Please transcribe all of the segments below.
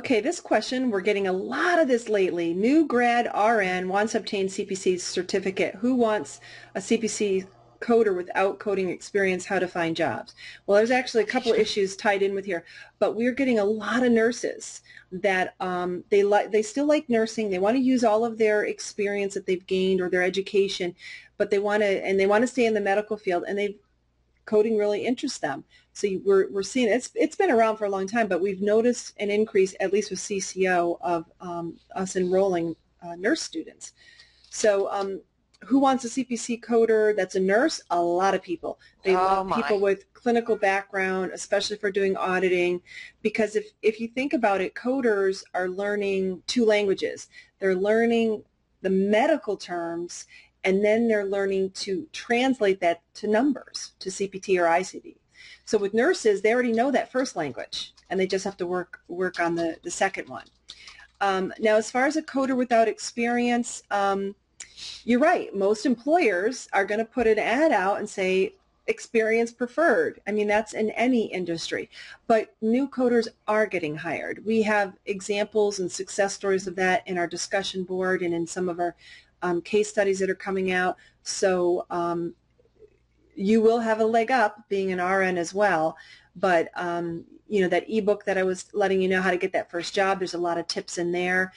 Okay, this question, we're getting a lot of this lately. New grad RN wants to obtain CPC certificate. Who wants a CPC coder without coding experience? How to find jobs? Well, there's actually a couple of issues tied in with here, but we're getting a lot of nurses that they still like nursing. They want to use all of their experience that they've gained or their education, but they want to stay in the medical field, and coding really interests them. So we're seeing it's been around for a long time, but we've noticed an increase, at least with CCO, of us enrolling nurse students. So who wants a CPC coder that's a nurse? A lot of people. They want people with clinical background, especially for doing auditing, because if you think about it, coders are learning two languages. They're learning the medical terms, and then they're learning to translate that to numbers, to CPT or ICD. So with nurses, they already know that first language, and they just have to work on the second one. Now, as far as a coder without experience, you're right. Most employers are going to put an ad out and say, experience preferred. I mean, that's in any industry. But new coders are getting hired. We have examples and success stories of that in our discussion board and in some of our case studies that are coming out. So you will have a leg up being an RN as well. But, you know, that ebook that I was letting you know how to get that first job, there's a lot of tips in there.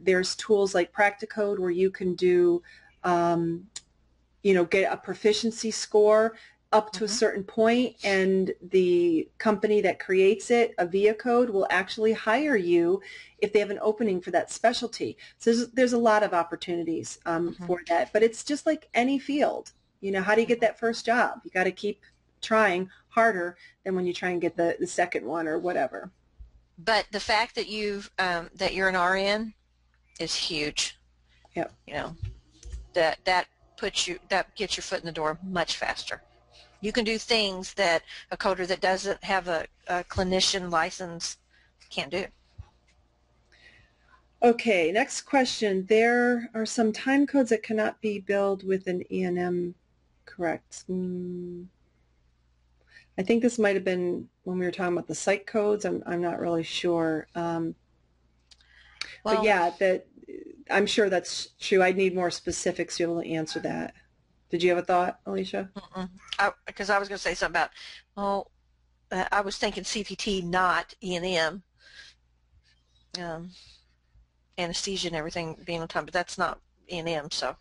There's tools like Practicode where you can do, you know, get a proficiency score up to a certain point, and the company that creates it, a VIA code, will actually hire you if they have an opening for that specialty. So there's a lot of opportunities for that, but it's just like any field. You know, how do you get that first job? You got to keep trying harder than when you try and get the second one or whatever. But the fact that that you're an RN is huge. Yep. You know, that gets your foot in the door much faster. You can do things that a coder that doesn't have a clinician license can't do. Okay, next question. There are some time codes that cannot be billed with an E&M, correct? I think this might have been when we were talking about the site codes. I'm not really sure. But yeah, I'm sure that's true. I'd need more specifics to be able to answer that. Did you have a thought, Alicia? Because I was going to say something about, well, I was thinking CPT, not E&M, anesthesia and everything being on time, but that's not E&M, so.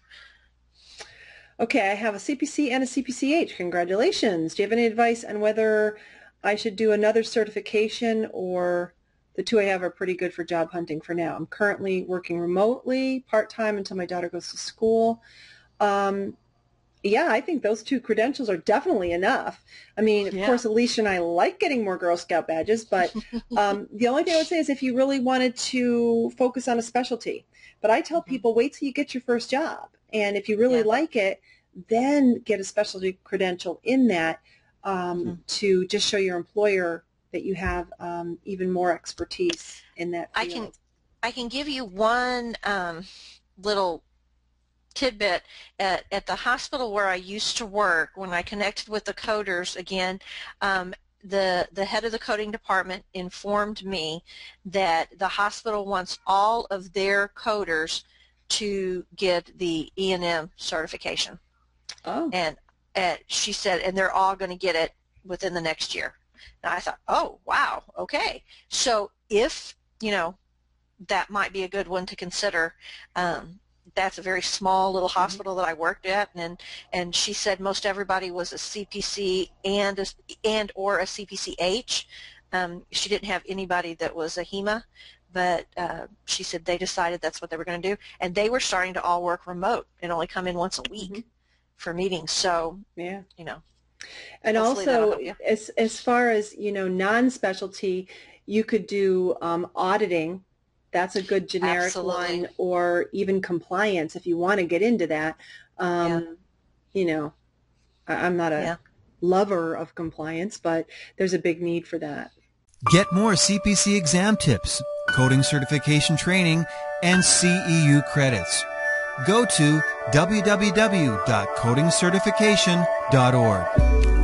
Okay, I have a CPC and a CPCH. Congratulations. Do you have any advice on whether I should do another certification, or the two I have are pretty good for job hunting for now? I'm currently working remotely, part-time, until my daughter goes to school. Yeah, I think those two credentials are definitely enough. I mean, of course, Alicia and I like getting more Girl Scout badges, but the only thing I would say is if you really wanted to focus on a specialty. But I tell people, wait till you get your first job. And if you really like it, then get a specialty credential in that to just show your employer that you have even more expertise in that field. I can give you one little tidbit. At the hospital where I used to work, when I connected with the coders again, the head of the coding department informed me that the hospital wants all of their coders to get the E&M certification. Oh. And she said, and they're all going to get it within the next year. And I thought, oh, wow, okay. So if, you know, that might be a good one to consider. That's a very small little hospital that I worked at, and she said most everybody was a CPC or a CPCH. She didn't have anybody that was a HEMA, but she said they decided that's what they were going to do, and they were starting to all work remote and only come in once a week for meetings. So yeah, you know, and also as far as, you know, non-specialty, you could do auditing. That's a good generic one, or even compliance if you want to get into that. You know, I'm not a lover of compliance, but there's a big need for that. Get more CPC exam tips, coding certification training, and CEU credits. Go to www.codingcertification.org.